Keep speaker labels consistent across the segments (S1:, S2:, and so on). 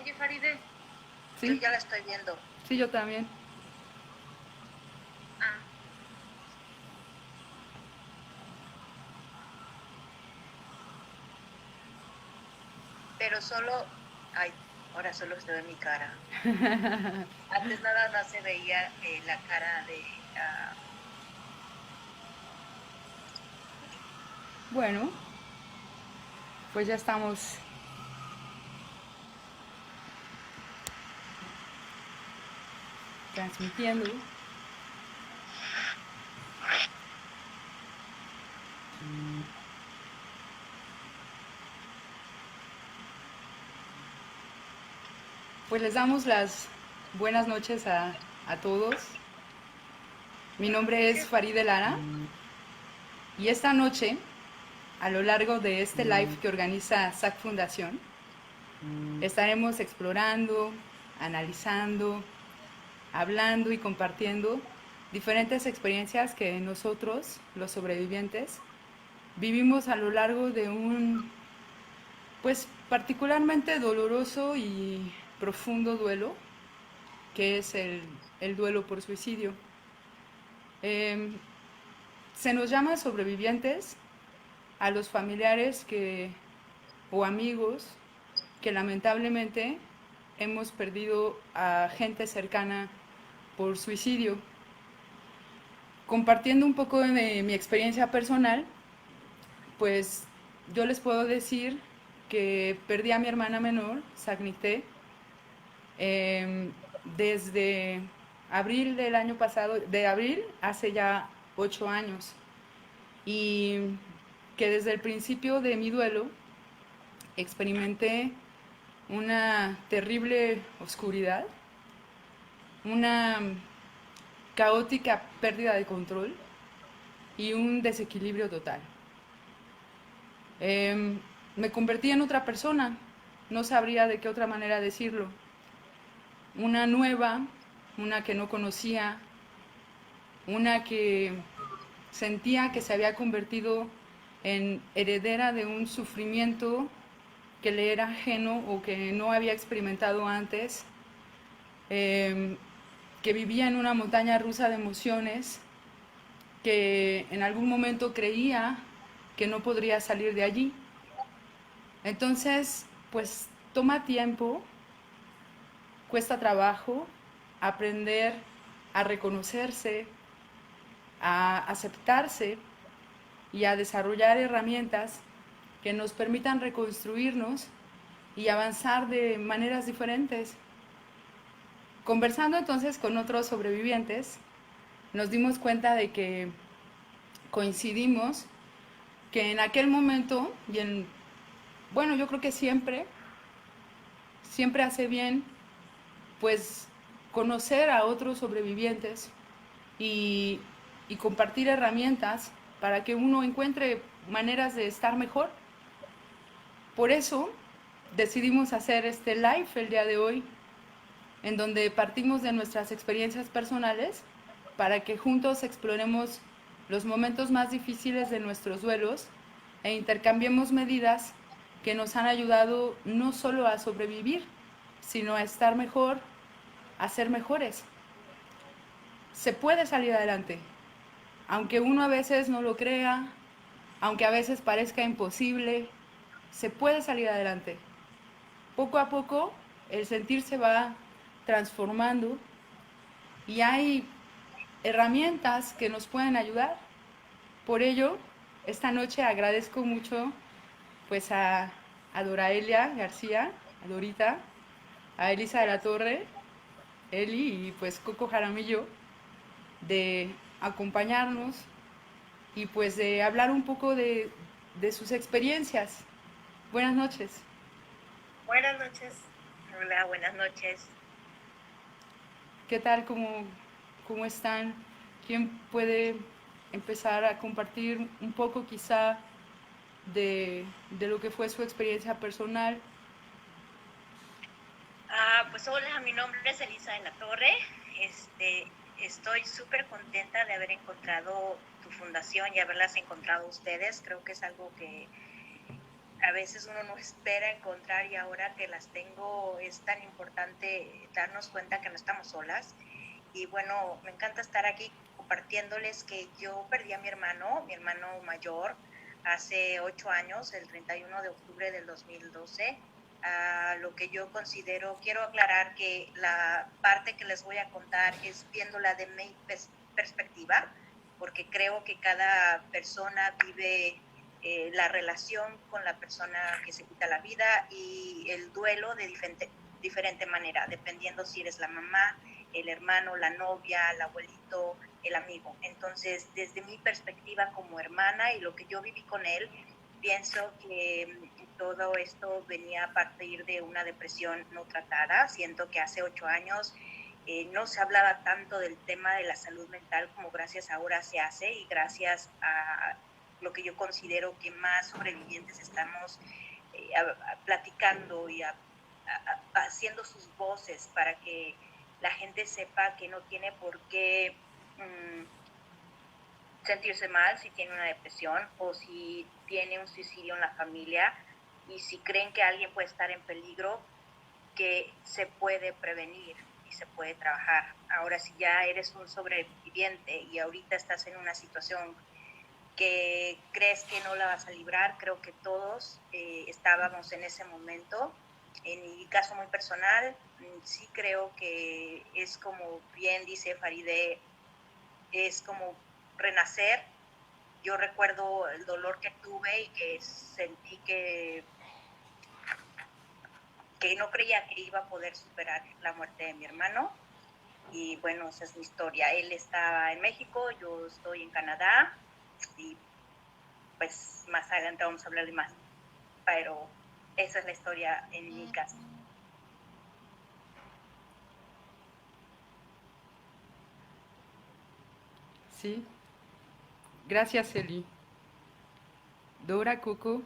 S1: Oye, Faride, yo
S2: Sí,
S1: ya la estoy viendo.
S2: sí, yo también.
S1: Ah, pero solo, ay, ahora solo se ve mi cara. Antes nada más se veía la cara de, ah,
S2: Bueno, pues ya estamos transmitiendo. Pues les damos las buenas noches a todos. Mi nombre es
S1: ese,
S2: Faride Lara y esta noche, a lo largo de este live que organiza SAC Fundación, estaremos explorando, analizando, hablando y compartiendo diferentes experiencias que nosotros, los sobrevivientes, vivimos a lo largo de un, pues particularmente doloroso y profundo duelo, que es el duelo por suicidio. Eh, Se nos llama sobrevivientes a los familiares que, o amigos que lamentablemente hemos perdido a gente cercana por suicidio. Compartiendo un poco de mi experiencia personal, pues yo les puedo decir que perdí a mi hermana menor, Sagnicté, eh, desde abril del año pasado, de abril hace ya 8 años, y que desde el principio de mi duelo experimenté una terrible oscuridad, una caótica pérdida de control y un desequilibrio total. Eh, Me convertí en otra persona, no sabría de qué otra manera decirlo. Una nueva, una que no conocía, una que sentía que se había convertido en heredera de un sufrimiento que le era ajeno o que no había experimentado antes, eh, que vivía en una montaña rusa de emociones, que en algún momento creía que no podría salir de allí. Entonces, pues toma tiempo, cuesta trabajo aprender a reconocerse, a aceptarse y a desarrollar herramientas que nos permitan reconstruirnos y avanzar de maneras diferentes. Conversando entonces con otros sobrevivientes, nos dimos cuenta de que coincidimos que en aquel momento, y en, bueno, yo creo que siempre, siempre hace bien, pues, conocer a otros sobrevivientes y, y compartir herramientas para que uno encuentre maneras de estar mejor. Por eso decidimos hacer este live el día de hoy, en donde partimos de nuestras experiencias personales para que juntos exploremos los momentos más difíciles de nuestros duelos e intercambiemos medidas que nos han ayudado no solo a sobrevivir, sino a estar mejor, a ser mejores. Se puede salir adelante, aunque uno a veces no lo crea, aunque a veces parezca imposible, se puede salir adelante. Poco a poco el sentir se va transformando y hay herramientas que nos pueden ayudar. Por ello, esta noche agradezco mucho pues a Doraelia García, a Dorita, a Elisa de la Torre, Eli y pues Coco Jaramillo de acompañarnos y pues de hablar un poco de sus experiencias. Buenas noches.
S1: buenas noches. Hola, buenas noches.
S2: ¿Qué tal? ¿Cómo están? ¿Quién puede empezar a compartir un poco quizá de lo que fue su experiencia personal?
S1: Pues hola, mi nombre es Elisa de la Torre. Estoy súper contenta de haber encontrado tu fundación y haberlas encontrado ustedes. Creo que es algo a veces uno no espera encontrar, y ahora que las tengo es tan importante darnos cuenta que no estamos solas. Y bueno, me encanta estar aquí compartiéndoles que yo perdí a mi hermano mayor, hace 8 años, el 31 de octubre del 2012. Lo que yo considero, quiero aclarar que la parte que les voy a contar es viéndola de mi perspectiva, porque creo que cada persona vive la relación con la persona que se quita la vida y el duelo de diferente manera, dependiendo si eres la mamá, el hermano, la novia, el abuelito, el amigo. Entonces, desde mi perspectiva como hermana y lo que yo viví con él, pienso que todo esto venía a partir de una depresión no tratada. Siento que hace 8 años no se hablaba tanto del tema de la salud mental como gracias ahora se hace, y gracias a lo que yo considero que más sobrevivientes estamos platicando y haciendo sus voces para que la gente sepa que no tiene por qué sentirse mal si tiene una depresión o si tiene un suicidio en la familia, y si creen que alguien puede estar en peligro, que se puede prevenir y se puede trabajar. Ahora, si ya eres un sobreviviente y ahorita estás en una situación que crees que no la vas a librar, creo que todos estábamos en ese momento. En mi caso muy personal, sí creo que es como bien dice Farideh, es como renacer. Yo recuerdo el dolor que tuve y que sentí que no creía que iba a poder superar la muerte de mi hermano. Y bueno, esa es mi historia. Él está en México, yo estoy en Canadá, y pues más adelante vamos a hablar de más, pero esa es la historia en mi caso.
S2: Sí, gracias Eli. Dora, Coco.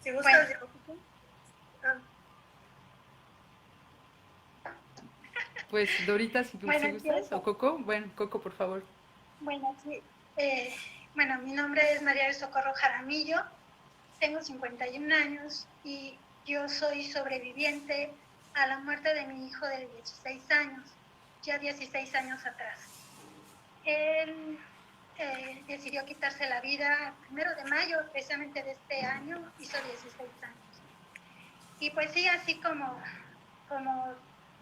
S3: Si gustas, bueno.
S2: Pues Dorita, si tú
S3: Bueno,
S2: si gustas, o
S3: empiezo.
S2: Coco. Bueno, Coco, por favor.
S3: Bueno, sí. Bueno, mi nombre es María del Socorro Jaramillo, tengo 51 años y yo soy sobreviviente a la muerte de mi hijo de 16 años, ya 16 años atrás. Él decidió quitarse la vida el 1 de mayo, precisamente de este año, hizo 16 años. Y pues sí, así como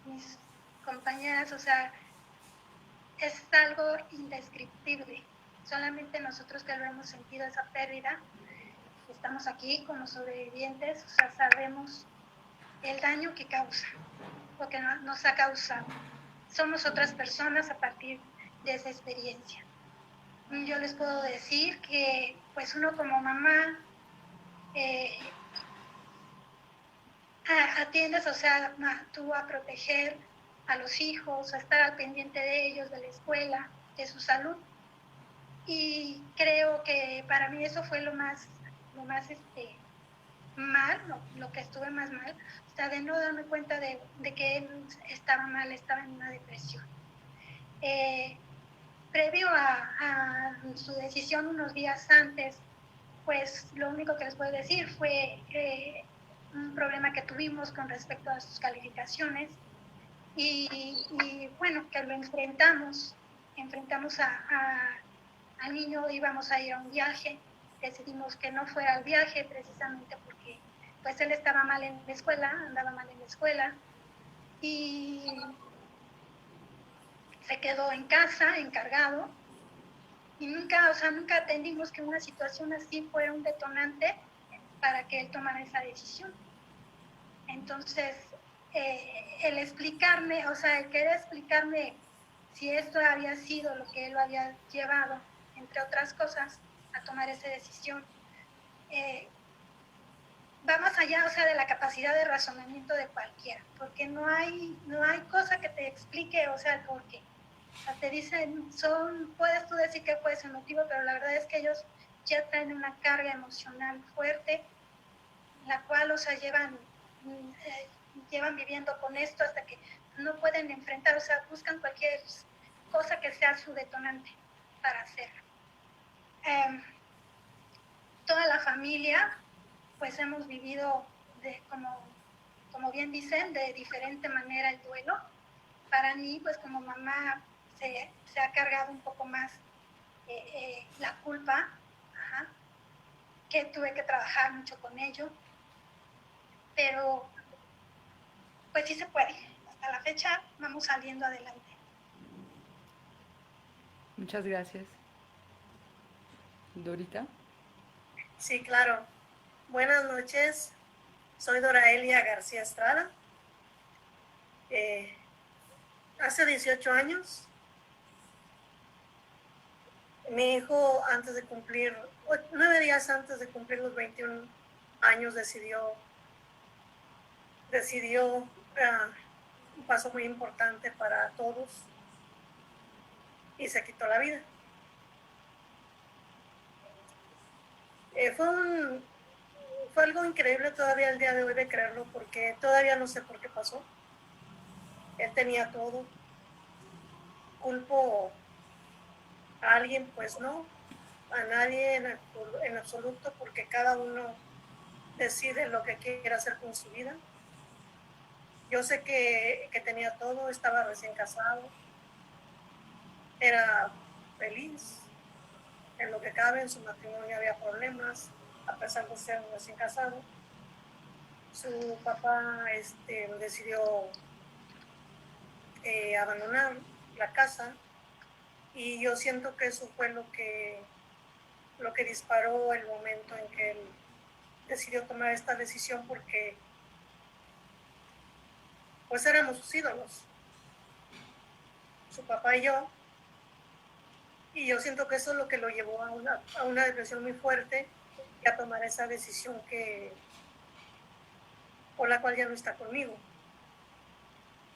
S3: mis compañeras, o sea, es algo indescriptible. Solamente nosotros que lo hemos sentido esa pérdida, estamos aquí como sobrevivientes, o sea, sabemos el daño que causa, o que nos ha causado. Somos otras personas a partir de esa experiencia. Yo les puedo decir que pues uno como mamá atiendes, o sea, tú a proteger a los hijos, a estar al pendiente de ellos, de la escuela, de su salud. Y creo que para mí eso fue lo más mal, lo que estuve más mal, o sea, de no darme cuenta de que él estaba mal, estaba en una depresión. Previo a su decisión, unos días antes, pues lo único que les puedo decir fue un problema que tuvimos con respecto a sus calificaciones y bueno, que lo enfrentamos al niño, íbamos a ir a un viaje, decidimos que no fuera al viaje precisamente porque pues él estaba mal en la escuela, andaba mal en la escuela y se quedó en casa encargado y nunca atendimos que una situación así fuera un detonante para que él tomara esa decisión. Entonces, el explicarme, o sea, el querer explicarme si esto había sido lo que él lo había llevado, entre otras cosas, a tomar esa decisión, va más allá, o sea, de la capacidad de razonamiento de cualquiera, porque no hay cosa que te explique, o sea, el por qué. O sea, te dicen, puedes tú decir que puede ser el motivo, pero la verdad es que ellos ya traen una carga emocional fuerte, la cual, o sea, llevan viviendo con esto hasta que no pueden enfrentar, o sea, buscan cualquier cosa que sea su detonante para hacerlo. toda la familia, pues hemos vivido, como bien dicen, de diferente manera el duelo. Para mí, pues como mamá, se ha cargado un poco más la culpa, ajá, que tuve que trabajar mucho con ello, pero pues sí se puede. Hasta la fecha vamos saliendo adelante.
S2: Muchas gracias. Dorita.
S4: Sí, claro. Buenas noches. Soy Doraelia García Estrada. Hace 18 años, mi hijo, antes de cumplir, 9 días antes de cumplir los 21 años, decidió un paso muy importante para todos y se quitó la vida. Fue algo increíble todavía el día de hoy de creerlo, porque todavía no sé por qué pasó. Él tenía todo. ¿Culpo a alguien? Pues no, a nadie en absoluto, porque cada uno decide lo que quiere hacer con su vida. Yo sé que tenía todo, estaba recién casado, era feliz, en lo que cabe, en su matrimonio había problemas, a pesar de ser recién casado. Su papá decidió abandonar la casa, y yo siento que eso fue lo que disparó el momento en que él decidió tomar esta decisión, porque pues éramos sus ídolos, su papá y yo siento que eso es lo que lo llevó a una depresión muy fuerte y a tomar esa decisión por la cual ya no está conmigo.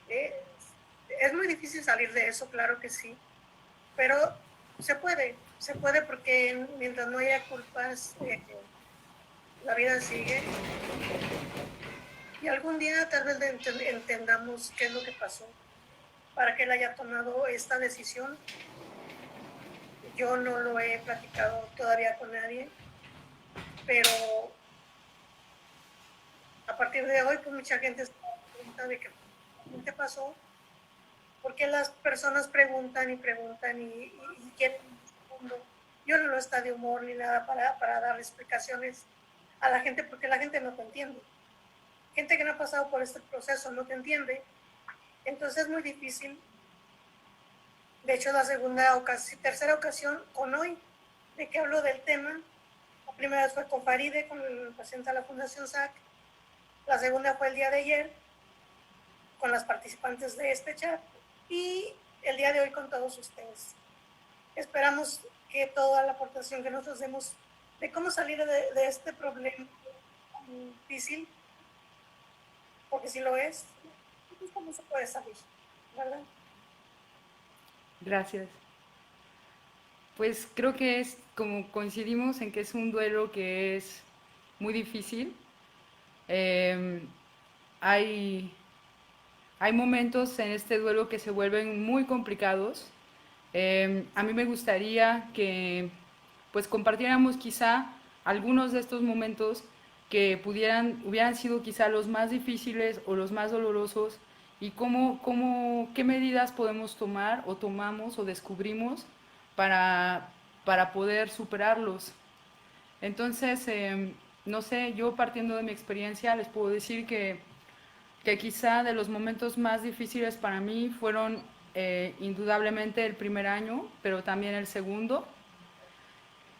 S4: Es muy difícil salir de eso, claro que sí, pero se puede porque mientras no haya culpas, la vida sigue, y algún día tal vez entendamos qué es lo que pasó para que él haya tomado esta decisión. Yo no lo he platicado todavía con nadie, pero a partir de hoy, pues mucha gente se da cuenta de que qué pasó, porque las personas preguntan y preguntan y quieren un mundo. Yo no está de humor ni nada para dar explicaciones a la gente, porque la gente no te entiende. Gente que no ha pasado por este proceso no te entiende, entonces es muy difícil. De hecho, tercera ocasión con hoy de que hablo del tema. La primera vez fue con Faride, con el presidente de la Fundación SAC. La segunda fue el día de ayer con las participantes de este chat, y el día de hoy con todos ustedes. Esperamos que toda la aportación que nosotros demos de cómo salir de este problema difícil, porque si lo es, pues cómo se puede salir, ¿verdad?
S2: Gracias. Pues creo que es como coincidimos en que es un duelo que es muy difícil. Eh, hay, hay momentos en este duelo que se vuelven muy complicados. A mí me gustaría que pues compartiéramos quizá algunos de estos momentos que hubieran sido quizá los más difíciles o los más dolorosos, y qué medidas podemos tomar o tomamos o descubrimos para, para poder superarlos. Entonces, no sé, yo partiendo de mi experiencia les puedo decir que quizá de los momentos más difíciles para mí fueron indudablemente el primer año, pero también el segundo.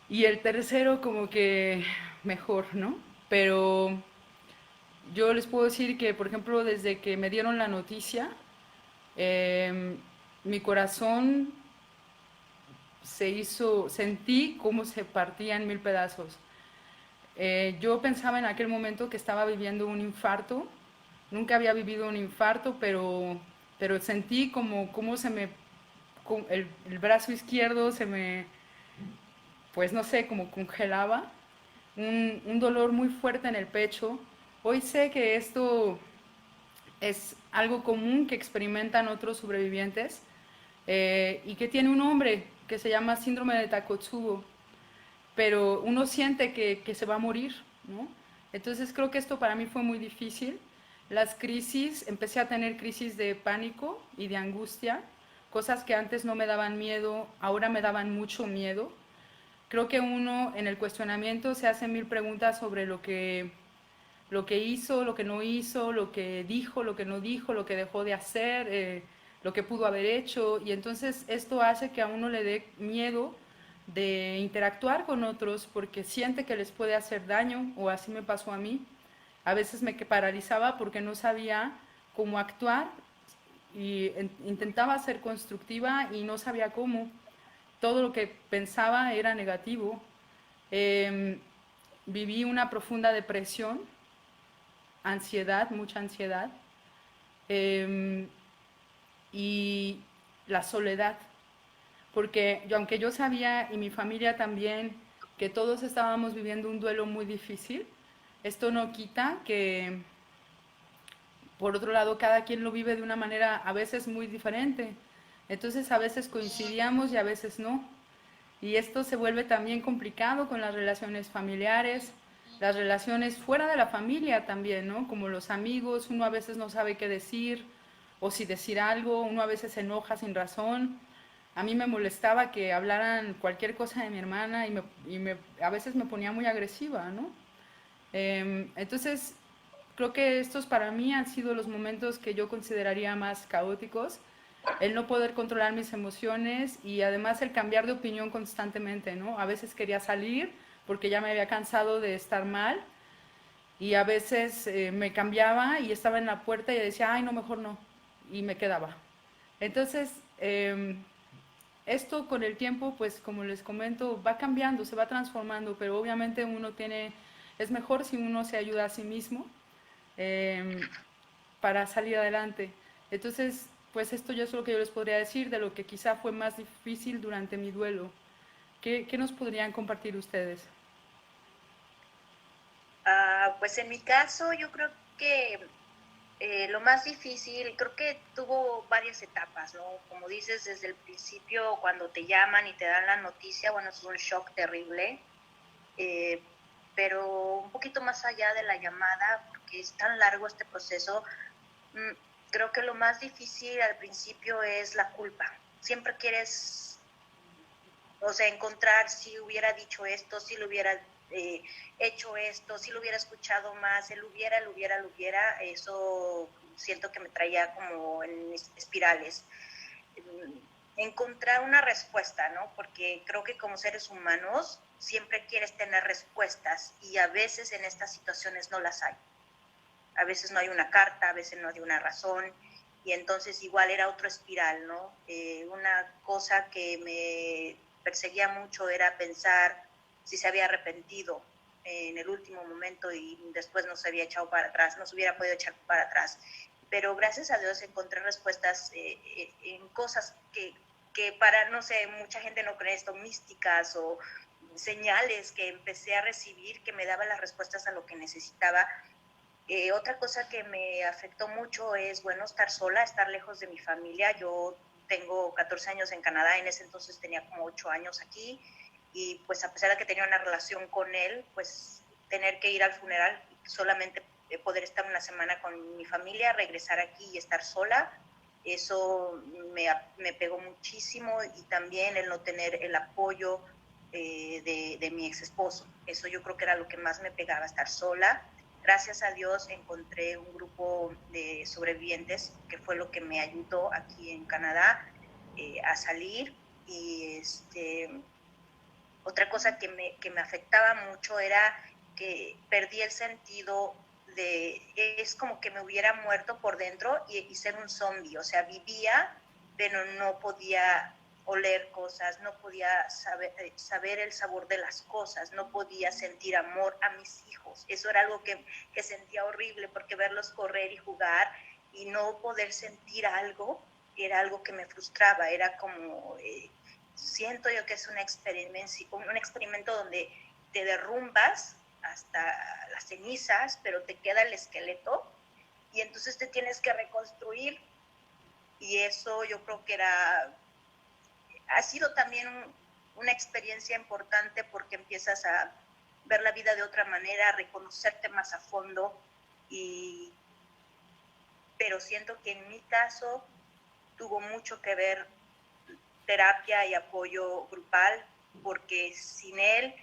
S2: Y el tercero como que mejor, ¿no? Pero yo les puedo decir que, por ejemplo, desde que me dieron la noticia, eh, mi corazón sentí cómo se partía en mil pedazos. Yo pensaba en aquel momento que estaba viviendo un infarto. Nunca había vivido un infarto, pero sentí como el brazo izquierdo se me, pues no sé, como congelaba, un dolor muy fuerte en el pecho. Hoy sé que esto es algo común que experimentan otros sobrevivientes, y que tiene un nombre que se llama síndrome de Takotsubo. pero uno siente que se va a morir, ¿no? Entonces creo que esto para mí fue muy difícil. Las crisis, empecé a tener crisis de pánico y de angustia, cosas que antes no me daban miedo, ahora me daban mucho miedo. Creo que uno en el cuestionamiento se hace mil preguntas sobre lo que hizo, lo que no hizo, lo que dijo, lo que no dijo, lo que dejó de hacer, lo que pudo haber hecho. Y entonces esto hace que a uno le dé miedo de interactuar con otros porque siente que les puede hacer daño, o así me pasó a mí. A veces me paralizaba porque no sabía cómo actuar y intentaba ser constructiva y no sabía cómo. Todo lo que pensaba era negativo. Eh, Viví una profunda depresión, ansiedad, mucha ansiedad, eh, y la soledad, porque aunque yo sabía y mi familia también que todos estábamos viviendo un duelo muy difícil, esto no quita que por otro lado cada quien lo vive de una manera a veces muy diferente. Entonces a veces coincidíamos y a veces no. Y esto se vuelve también complicado con las relaciones familiares, las relaciones fuera de la familia también, ¿no? Como los amigos, uno a veces no sabe qué decir o si decir algo, uno a veces se enoja sin razón. A mí me molestaba que hablaran cualquier cosa de mi hermana a veces me ponía muy agresiva, ¿no? Entonces, creo que estos para mí han sido los momentos que yo consideraría más caóticos, el no poder controlar mis emociones y además el cambiar de opinión constantemente, ¿no? A veces quería salir porque ya me había cansado de estar mal y a veces me cambiaba y estaba en la puerta y decía, ay, no, mejor no, y me quedaba. Entonces, esto con el tiempo, pues como les comento, va cambiando, se va transformando, pero obviamente es mejor si uno se ayuda a sí mismo eh, para salir adelante. Entonces, pues esto ya es lo que yo les podría decir de lo que quizá fue más difícil durante mi duelo. ¿Qué nos podrían compartir ustedes?
S1: Pues en mi caso yo creo que lo más difícil, creo que tuvo varias etapas, ¿no? Como dices, desde el principio, cuando te llaman y te dan la noticia, bueno, es un shock terrible, eh, pero un poquito más allá de la llamada, porque es tan largo este proceso, mm, creo que lo más difícil al principio es la culpa. Siempre quieres, o sea, encontrar si hubiera dicho esto, si lo hubiera hecho esto, si lo hubiera escuchado más, el hubiera, eso siento que me traía como en espirales. Encontrar una respuesta, ¿no? Porque creo que como seres humanos siempre quieres tener respuestas y a veces en estas situaciones no las hay. A veces no hay una carta, a veces no hay una razón, y entonces igual era otro espiral, ¿no? Una cosa que me perseguía mucho era pensar si se había arrepentido en el último momento y después no se había echado para atrás, no se hubiera podido echar para atrás. Pero gracias a Dios encontré respuestas en cosas que para, no sé, mucha gente no cree esto, místicas o señales que empecé a recibir que me daban las respuestas a lo que necesitaba. Otra cosa que me afectó mucho es, bueno, estar sola, estar lejos de mi familia. Yo tengo 14 años en Canadá, en ese entonces tenía como 8 años aquí, y pues a pesar de que tenía una relación con él, pues tener que ir al funeral, solamente poder estar una semana con mi familia, regresar aquí y estar sola, eso me pegó muchísimo, y también el no tener el apoyo de mi ex esposo. Eso yo creo que era lo que más me pegaba, estar sola. Gracias a Dios encontré un grupo de sobrevivientes que fue lo que me ayudó aquí en Canadá a salir. Y otra cosa que me afectaba mucho era que perdí el sentido es como que me hubiera muerto por dentro y ser un zombie, o sea, vivía, pero no podía oler cosas, no podía saber el sabor de las cosas, no podía sentir amor a mis hijos. Eso era algo que sentía horrible, porque verlos correr y jugar y no poder sentir algo era algo que me frustraba, era como, siento yo que es un experimento donde te derrumbas hasta las cenizas, pero te queda el esqueleto y entonces te tienes que reconstruir, y eso yo creo que ha sido también una experiencia importante porque empiezas a ver la vida de otra manera, a reconocerte más a fondo, pero siento que en mi caso tuvo mucho que ver terapia y apoyo grupal, porque sin él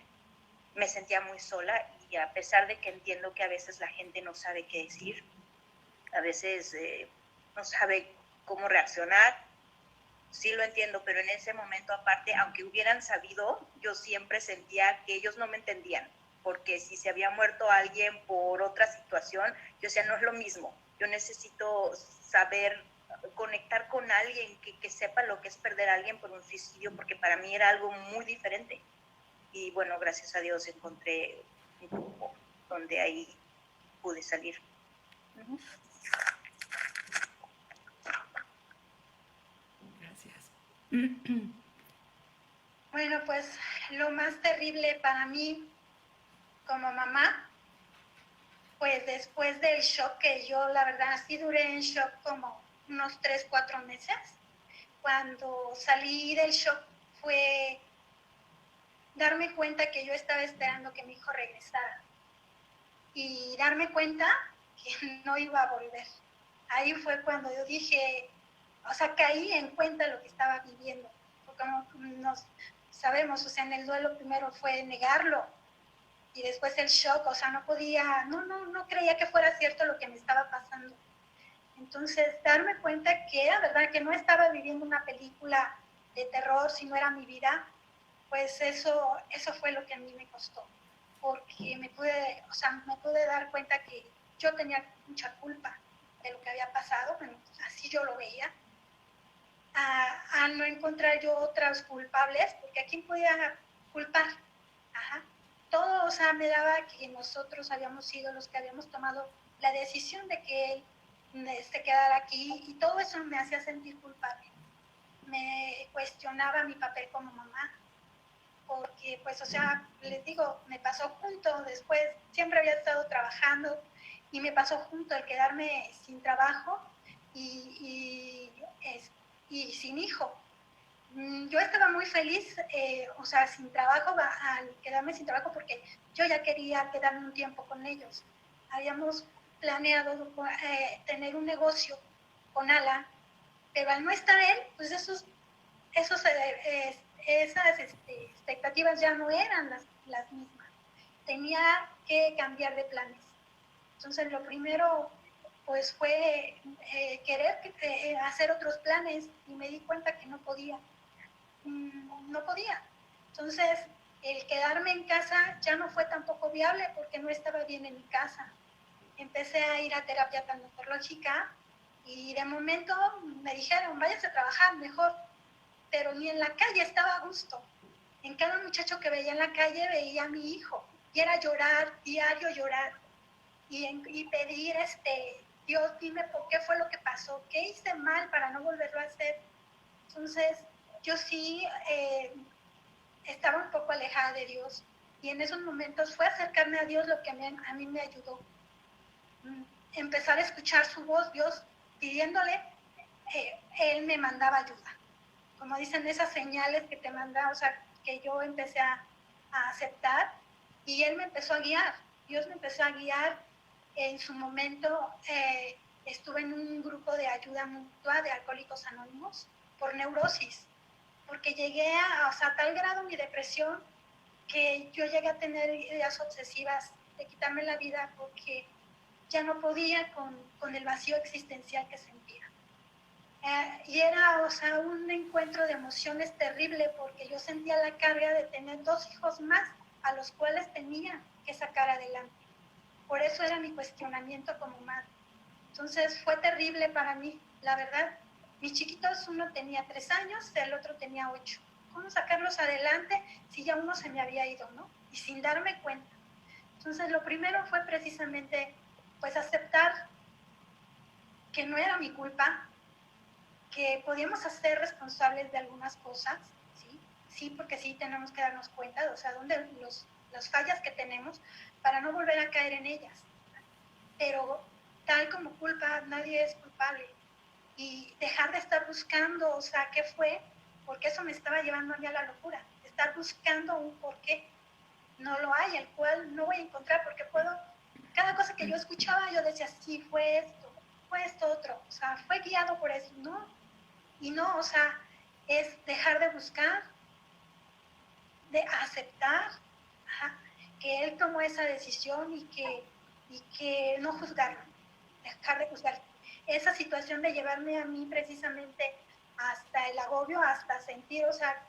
S1: me sentía muy sola, y a pesar de que entiendo que a veces la gente no sabe qué decir, a veces no sabe cómo reaccionar, sí lo entiendo, pero en ese momento aparte, aunque hubieran sabido, yo siempre sentía que ellos no me entendían, porque si se había muerto alguien por otra situación, yo decía, no es lo mismo, yo necesito saber conectar con alguien que sepa lo que es perder a alguien por un suicidio, porque para mí era algo muy diferente. Y bueno, gracias a Dios encontré un grupo donde ahí pude salir.
S2: Gracias.
S3: Bueno, pues lo más terrible para mí como mamá, pues después del shock, que yo la verdad sí duré en shock como unos 3, 4 meses, cuando salí del shock fue darme cuenta que yo estaba esperando que mi hijo regresara y darme cuenta que no iba a volver. Ahí fue cuando yo dije, o sea, caí en cuenta de lo que estaba viviendo, porque como nos sabemos, o sea, en el duelo primero fue negarlo y después el shock, o sea, no podía, no creía que fuera cierto lo que me estaba pasando. Entonces, darme cuenta que era verdad, que no estaba viviendo una película de terror, sino era mi vida, pues eso fue lo que a mí me costó, porque me pude dar cuenta que yo tenía mucha culpa de lo que había pasado, bueno, así yo lo veía, a no encontrar yo otras culpables, porque ¿a quién podía culpar? Ajá. Todo, o sea, me daba que nosotros habíamos sido los que habíamos tomado la decisión de que él se quedara aquí, y todo eso me hacía sentir culpable. Me cuestionaba mi papel como mamá, porque pues, o sea, les digo, me pasó junto, después siempre había estado trabajando y me pasó junto el quedarme sin trabajo y sin hijo. Yo estaba muy feliz, o sea, sin trabajo, al quedarme sin trabajo, porque yo ya quería quedarme un tiempo con ellos. Habíamos planeado tener un negocio con Ala, pero al no estar él, pues esas expectativas ya no eran las mismas. Tenía que cambiar de planes. Entonces, lo primero pues fue querer hacer otros planes, y me di cuenta que no podía. No podía. Entonces, el quedarme en casa ya no fue tampoco viable, porque no estaba bien en mi casa. Empecé a ir a terapia tanatológica y de momento me dijeron, váyase a trabajar mejor, pero ni en la calle estaba a gusto. En cada muchacho que veía en la calle veía a mi hijo, y era llorar, diario llorar, y pedir, Dios, dime por qué fue lo que pasó, qué hice mal para no volverlo a hacer. Entonces, yo sí estaba un poco alejada de Dios, y en esos momentos fue acercarme a Dios lo que a mí me ayudó. Empezar a escuchar su voz, Dios pidiéndole, Él me mandaba ayuda. Como dicen, esas señales que te manda, o sea, que yo empecé a aceptar, y Él me empezó a guiar. Dios me empezó a guiar. En su momento estuve en un grupo de ayuda mutua de Alcohólicos Anónimos por neurosis, porque llegué a tal grado mi depresión, que yo llegué a tener ideas obsesivas de quitarme la vida, porque ya no podía con el vacío existencial que sentía. Y era, o sea, un encuentro de emociones terrible, porque yo sentía la carga de tener 2 hijos más a los cuales tenía que sacar adelante. Por eso era mi cuestionamiento como madre. Entonces fue terrible para mí, la verdad. Mis chiquitos, uno tenía 3 años, el otro tenía 8. ¿Cómo sacarlos adelante si ya uno se me había ido, no? Y sin darme cuenta. Entonces lo primero fue precisamente pues aceptar que no era mi culpa, que podíamos hacer responsables de algunas cosas, ¿sí? Sí, porque sí tenemos que darnos cuenta, o sea, dónde las fallas que tenemos, para no volver a caer en ellas. Pero tal como culpa, nadie es culpable. Y dejar de estar buscando, o sea, qué fue, porque eso me estaba llevando a mí a la locura. estar buscando un porqué. No lo hay, el cual no voy a encontrar porque cada cosa que yo escuchaba, yo decía, sí, fue esto otro, o sea, fue guiado por eso, ¿no? Y no, o sea, es dejar de buscar, de aceptar, ajá, que él tomó esa decisión y que no juzgarlo, dejar de juzgar. Esa situación de llevarme a mí precisamente hasta el agobio, hasta sentir, o sea,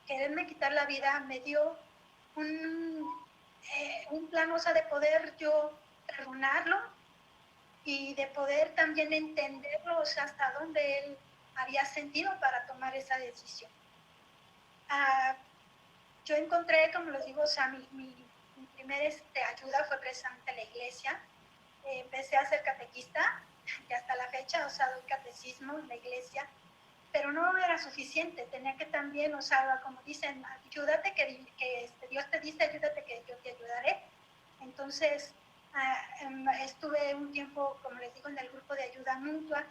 S3: quererme quitar la vida, me dio un plan, o sea, de poder yo perdonarlo y de poder también entenderlo, o sea, hasta dónde él había sentido para tomar esa decisión. Yo encontré, como les digo, o sea, mi primera ayuda fue precisamente la iglesia. Empecé a ser catequista y hasta la fecha, o sea, doy catecismo en la iglesia, pero no era suficiente, tenía que también, o sea, como dicen, ayúdate que Dios te dice, ayúdate que yo te ayudaré. Entonces, estuve un tiempo, como les digo, en el grupo de ayuda mutua.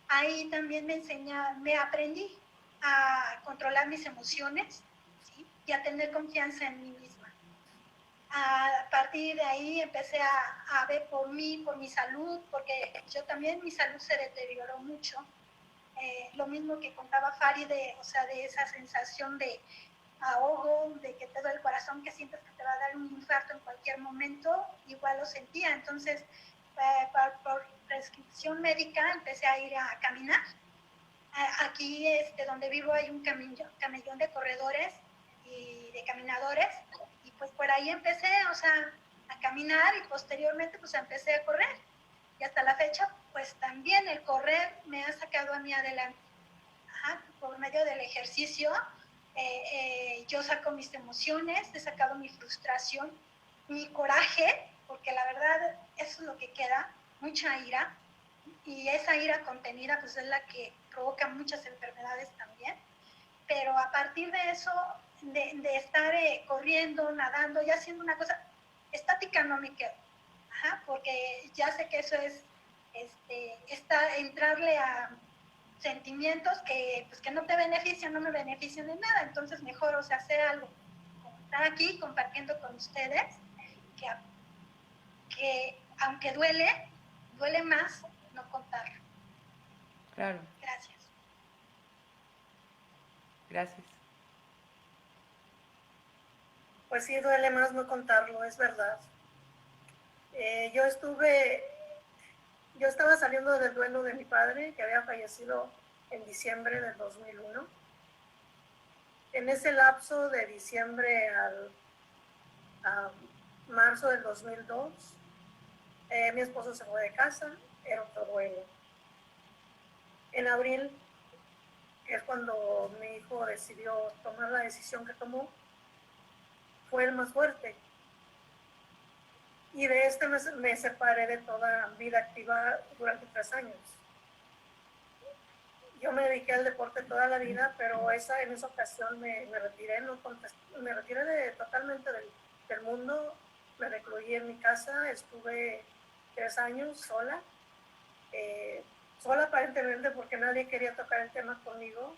S3: Ahí también me aprendí a controlar mis emociones, ¿sí? Y a tener confianza en mí misma. A partir de ahí empecé a ver por mí, por mi salud, porque yo también mi salud se deterioró mucho. Lo mismo que contaba Fari, o sea, de esa sensación de ahogo, de que te duele el corazón, que sientes que te va a dar un infarto en cualquier momento, igual lo sentía. Entonces, por prescripción médica empecé a ir a caminar. Aquí donde vivo hay un camellón de corredores y de caminadores, y pues por ahí empecé, o sea, a caminar, y posteriormente pues empecé a correr. Y hasta la fecha, pues también el correr me ha sacado a mí adelante. Ajá, por medio del ejercicio, yo saco mis emociones, he sacado mi frustración, mi coraje, porque la verdad eso es lo que queda, mucha ira, y esa ira contenida pues es la que provoca muchas enfermedades también. Pero a partir de eso, de estar corriendo, nadando y haciendo una cosa, estática no me quedo. Ajá, porque ya sé que eso es entrarle a sentimientos pues, que no te benefician, no me benefician en nada. Entonces mejor, o sea, hacer algo, como estar aquí compartiendo con ustedes, que aunque duele más no contarlo.
S2: Claro,
S3: Gracias.
S2: gracias.
S4: Pues sí, duele más no contarlo, es verdad. Yo estaba saliendo del duelo de mi padre, que había fallecido en diciembre del 2001. En ese lapso de diciembre a marzo del 2002, mi esposo se fue de casa, era otro duelo. En abril, que es cuando mi hijo decidió tomar la decisión que tomó, fue el más fuerte. Y de me separé de toda vida activa durante 3 años. Yo me dediqué al deporte toda la vida, pero en esa ocasión me retiré, me retiré totalmente del mundo, me recluí en mi casa, estuve 3 años sola, sola aparentemente porque nadie quería tocar el tema conmigo,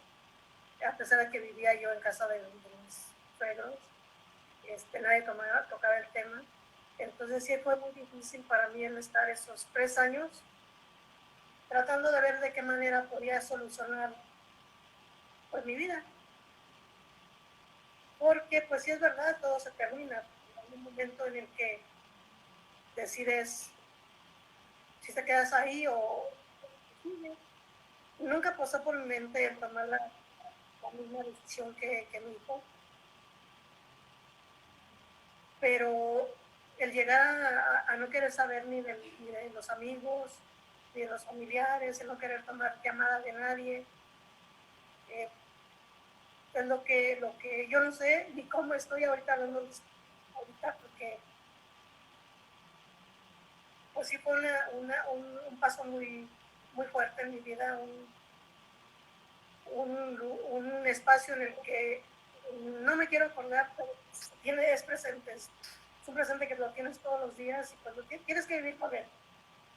S4: a pesar de que vivía yo en casa de mis suegros, nadie tocaba el tema. Entonces sí fue muy difícil para mí el estar esos 3 años tratando de ver de qué manera podía solucionar pues mi vida. Porque pues sí es verdad, todo se termina. Hay un momento en el que decides si te quedas ahí o sigues. Nunca pasó por mi mente el tomar la misma decisión que mi hijo. Pero el llegar a no querer saber ni de los amigos, ni de los familiares, el no querer tomar llamada de nadie, es lo que yo no sé ni cómo estoy ahorita hablando ahorita, porque pues sí fue un paso muy, muy fuerte en mi vida, un espacio en el que no me quiero acordar, pero es presente, es un presente que lo tienes todos los días, y cuando tienes que vivir con él,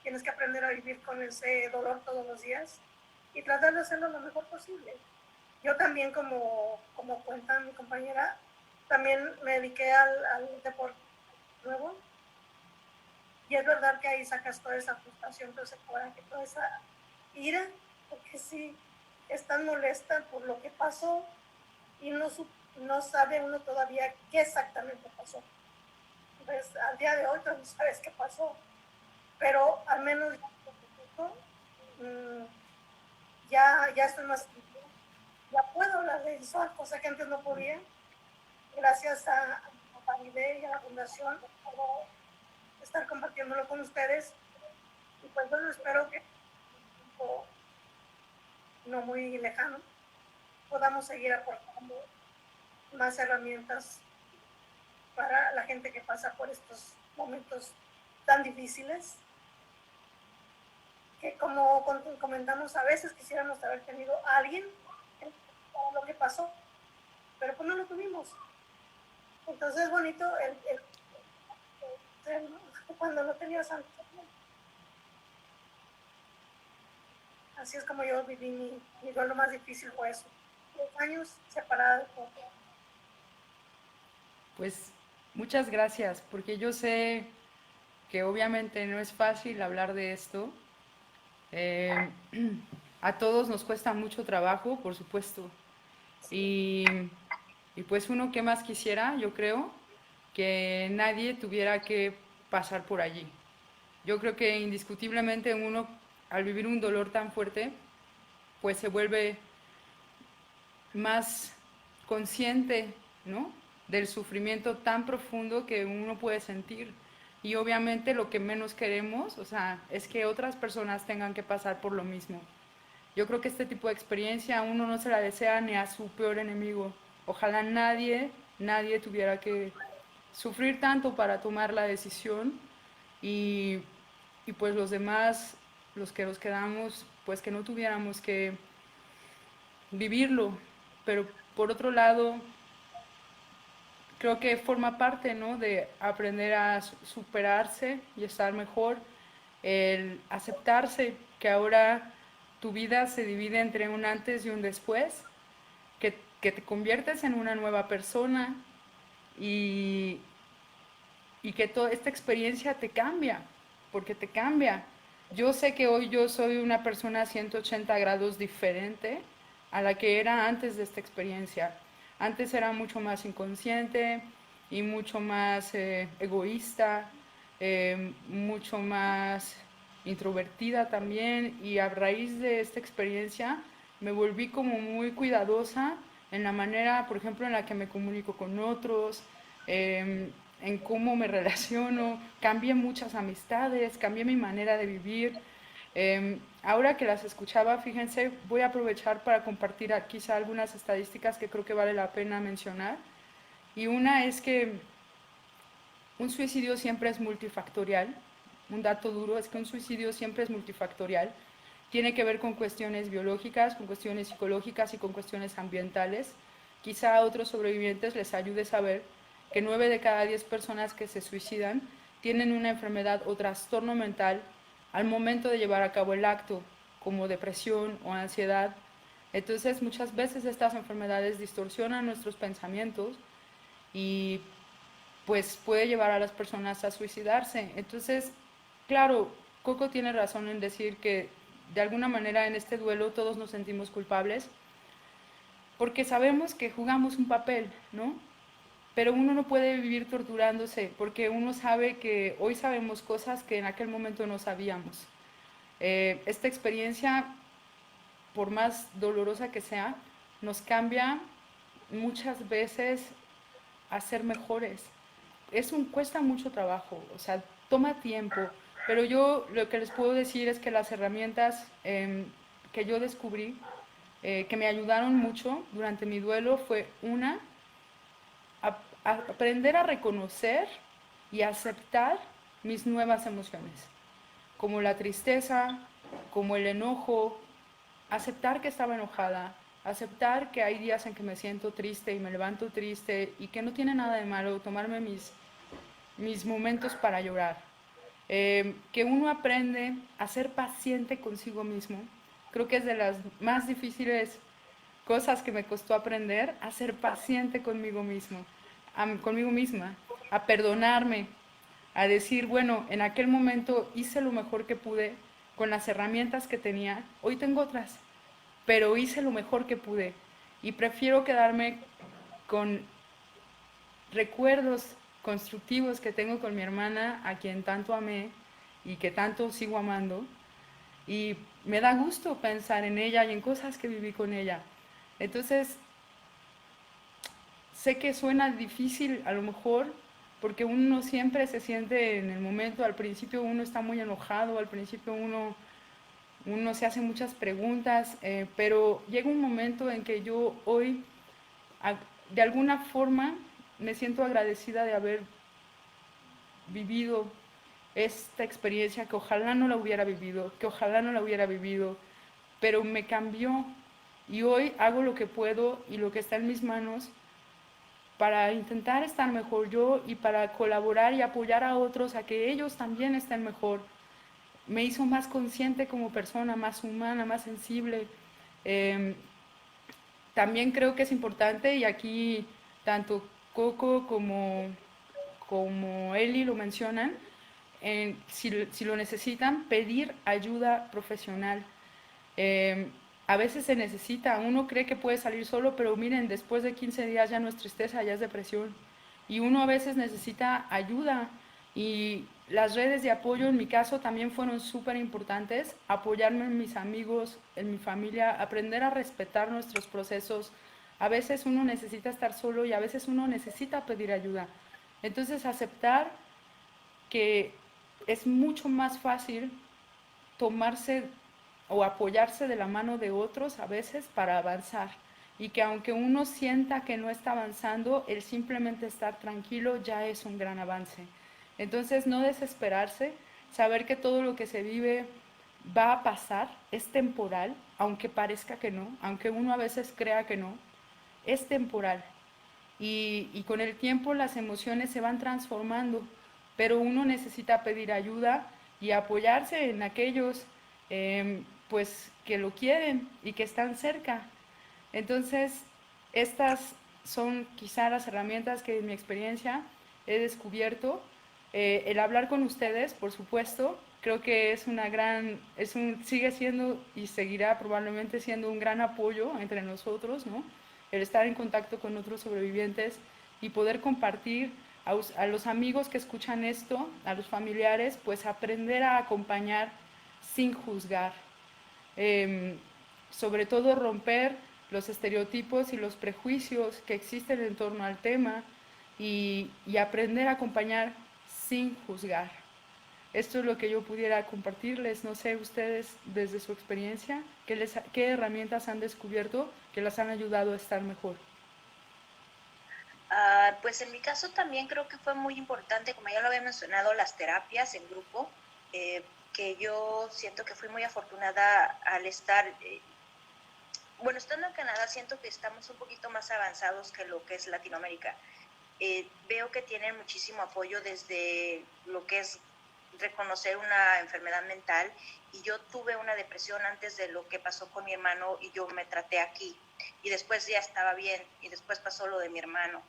S4: tienes que aprender a vivir con ese dolor todos los días y tratar de hacerlo lo mejor posible. Yo también, como cuenta mi compañera, también me dediqué al deporte nuevo. Y es verdad que ahí sacas toda esa frustración, todo ese coraje, toda esa ira, porque sí, es tan molesta por lo que pasó y no sabe uno todavía qué exactamente pasó. Entonces, al día de hoy tú no sabes qué pasó, pero al menos ya estoy más, ya puedo hablar de eso, cosa que antes no podía. Gracias a Paride y a la Fundación, puedo estar compartiéndolo con ustedes. Y pues bueno, espero que no muy lejano podamos seguir aportando más herramientas para la gente que pasa por estos momentos tan difíciles, que como comentamos, a veces quisiéramos haber tenido a alguien para lo que pasó, pero pues no lo tuvimos. Entonces es bonito cuando no tenías a. Así es como yo viví mi duelo más difícil, fue eso. 2 años separada de todo.
S2: Pues muchas gracias, porque yo sé que obviamente no es fácil hablar de esto. Eh, a todos nos cuesta mucho trabajo, por supuesto. Y, y pues uno que más quisiera, yo creo, que nadie tuviera que pasar por allí. Yo creo que indiscutiblemente uno, al vivir un dolor tan fuerte, pues se vuelve más consciente, ¿no? Del sufrimiento tan profundo que uno puede sentir. Y obviamente lo que menos queremos, o sea, es que otras personas tengan que pasar por lo mismo. Yo creo que este tipo de experiencia a uno no se la desea ni a su peor enemigo. Ojalá nadie tuviera que sufrir tanto para tomar la decisión y, y pues los demás, los que nos quedamos, pues que no tuviéramos que vivirlo. Pero por otro lado, creo que forma parte, ¿no? De aprender a superarse y estar mejor, el aceptarse que ahora tu vida se divide entre un antes y un después, que te conviertes en una nueva persona y, y que toda esta experiencia te cambia, porque te cambia. Yo sé que hoy yo soy una persona a 180 grados diferente a la que era antes de esta experiencia. Antes era mucho más inconsciente y mucho más egoísta, mucho más introvertida también, y a raíz de esta experiencia me volví como muy cuidadosa en la manera, por ejemplo, en la que me comunico con otros, en cómo me relaciono, cambié muchas amistades, cambié mi manera de vivir. Ahora que las escuchaba, fíjense, voy a aprovechar para compartir quizá algunas estadísticas que creo que vale la pena mencionar. Y una es que un suicidio siempre es multifactorial. Un dato duro es que un suicidio siempre es multifactorial. Tiene que ver con cuestiones biológicas, con cuestiones psicológicas y con cuestiones ambientales. Quizá a otros sobrevivientes les ayude a saber que 9 de cada 10 personas que se suicidan tienen una enfermedad o trastorno mental al momento de llevar a cabo el acto, como depresión o ansiedad. Entonces, muchas veces estas enfermedades distorsionan nuestros pensamientos y pues puede llevar a las personas a suicidarse. Entonces, claro, Coco tiene razón en decir que de alguna manera en este duelo todos nos sentimos culpables porque sabemos que jugamos un papel, ¿no? Pero uno no puede vivir torturándose porque uno sabe que hoy sabemos cosas que en aquel momento no sabíamos. Esta experiencia, por más dolorosa que sea, nos cambia muchas veces a ser mejores. Cuesta mucho trabajo, o sea, toma tiempo, pero yo lo que les puedo decir es que las herramientas que yo descubrí, que me ayudaron mucho durante mi duelo, fue una, aprender a reconocer y aceptar mis nuevas emociones, como la tristeza, como el enojo, aceptar que estaba enojada, aceptar que hay días en que me siento triste y me levanto triste y que no tiene nada de malo tomarme mis momentos para llorar. Que uno aprende a ser paciente consigo mismo. Creo que es de las más difíciles cosas que me costó aprender, a ser paciente conmigo mismo, conmigo misma, a perdonarme, a decir, bueno, en aquel momento hice lo mejor que pude con las herramientas que tenía, hoy tengo otras, pero hice lo mejor que pude y prefiero quedarme con recuerdos constructivos que tengo con mi hermana, a quien tanto amé y que tanto sigo amando, y me da gusto pensar en ella y en cosas que viví con ella. Entonces, sé que suena difícil a lo mejor, porque uno siempre se siente en el momento, al principio uno está muy enojado, al principio uno se hace muchas preguntas, pero llega un momento en que yo hoy, de alguna forma, me siento agradecida de haber vivido esta experiencia, que ojalá no la hubiera vivido, que ojalá no la hubiera vivido, pero me cambió y hoy hago lo que puedo y lo que está en mis manos para intentar estar mejor yo y para colaborar y apoyar a otros a que ellos también estén mejor. Me hizo más consciente como persona, más humana, más sensible. Eh, También creo que es importante, y aquí tanto Coco como Eli lo mencionan, si lo necesitan, pedir ayuda profesional. Eh, a veces se necesita, uno cree que puede salir solo, pero miren, después de 15 días ya no es tristeza, ya es depresión. Y uno a veces necesita ayuda. Y las redes de apoyo en mi caso también fueron súper importantes. Apoyarme en mis amigos, en mi familia, aprender a respetar nuestros procesos. A veces uno necesita estar solo y a veces uno necesita pedir ayuda. Entonces aceptar que es mucho más fácil tomarse o apoyarse de la mano de otros a veces para avanzar, y que aunque uno sienta que no está avanzando, el simplemente estar tranquilo ya es un gran avance. Entonces no desesperarse, saber que todo lo que se vive va a pasar, es temporal, aunque parezca que no, aunque uno a veces crea que no, es temporal. Y con el tiempo las emociones se van transformando, pero uno necesita pedir ayuda y apoyarse en aquellos pues que lo quieren y que están cerca. Entonces, estas son quizá las herramientas que en mi experiencia he descubierto. El hablar con ustedes, por supuesto, creo que es una gran, sigue siendo y seguirá probablemente siendo un gran apoyo entre nosotros, ¿no? El estar en contacto con otros sobrevivientes y poder compartir a los amigos que escuchan esto, a los familiares, pues aprender a acompañar sin juzgar. Eh, Sobre todo romper los estereotipos y los prejuicios que existen en torno al tema, y aprender a acompañar sin juzgar. Esto es lo que yo pudiera compartirles. No sé, ustedes desde su experiencia, ¿qué herramientas han descubierto que las han ayudado a estar mejor?
S1: Pues en mi caso también creo que fue muy importante, como ya lo había mencionado, las terapias en grupo, que yo siento que fui muy afortunada al estar, bueno, estando en Canadá siento que estamos un poquito más avanzados que lo que es Latinoamérica. Veo que tienen muchísimo apoyo desde lo que es reconocer una enfermedad mental, y yo tuve una depresión antes de lo que pasó con mi hermano y yo me traté aquí y después ya estaba bien y después pasó lo de mi hermano,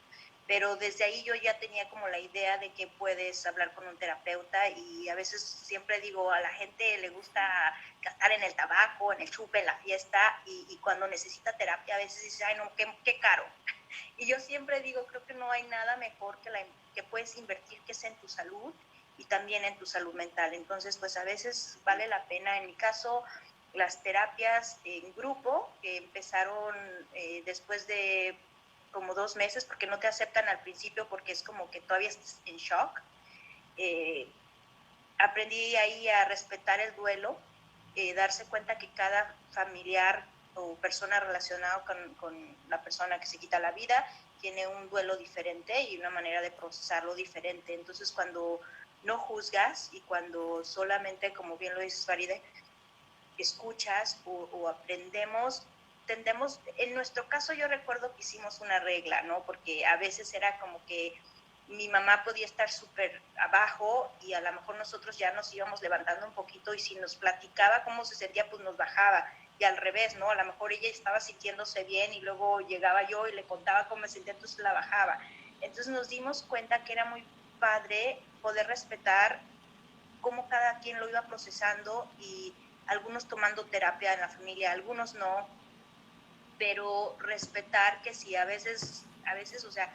S1: pero desde ahí yo ya tenía como la idea de que puedes hablar con un terapeuta, y a veces siempre digo, a la gente le gusta gastar en el tabaco, en el chupe, en la fiesta, y cuando necesita terapia a veces dice, ay no, qué caro. Y yo siempre digo, creo que no hay nada mejor que puedes invertir, que es en tu salud y también en tu salud mental. Entonces, pues a veces vale la pena. En mi caso, las terapias en grupo que empezaron después de como 2 meses, porque no te aceptan al principio porque es como que todavía estás en shock. Eh, Aprendí ahí a respetar el duelo, darse cuenta que cada familiar o persona relacionada con la persona que se quita la vida tiene un duelo diferente y una manera de procesarlo diferente. Entonces, cuando no juzgas y cuando solamente, como bien lo dices, Faride, escuchas o aprendemos, tendemos, en nuestro caso yo recuerdo que hicimos una regla, ¿no? Porque a veces era como que mi mamá podía estar súper abajo y a lo mejor nosotros ya nos íbamos levantando un poquito, y si nos platicaba cómo se sentía, pues nos bajaba. y al revés, ¿no? A lo mejor ella estaba sintiéndose bien y luego llegaba yo y le contaba cómo me sentía, entonces la bajaba. Entonces nos dimos cuenta que era muy padre poder respetar cómo cada quien lo iba procesando y algunos tomando terapia en la familia, algunos no, pero respetar que sí, a veces, o sea,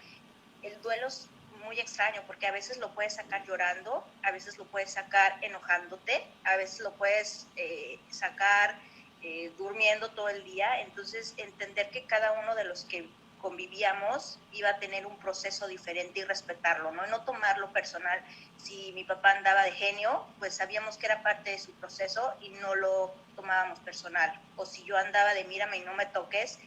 S1: el duelo es muy extraño porque a veces lo puedes sacar llorando, a veces lo puedes sacar enojándote, a veces lo puedes sacar durmiendo todo el día. Entonces, entender que cada uno de los que convivíamos iba a tener un proceso diferente y respetarlo, ¿no? Y no tomarlo personal. Si mi papá andaba de genio, pues sabíamos que era parte de su proceso y no lo tomábamos personal. O si yo andaba de mírame y no me toques,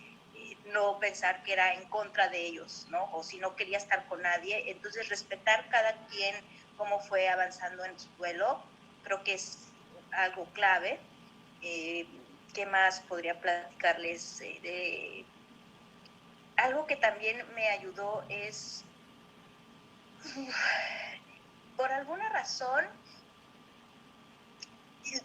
S1: no pensar que era en contra de ellos, ¿no? O si no quería estar con nadie. Entonces, respetar cada quien cómo fue avanzando en su duelo, creo que es algo clave. ¿Qué más podría platicarles? Algo que también me ayudó es, por alguna razón,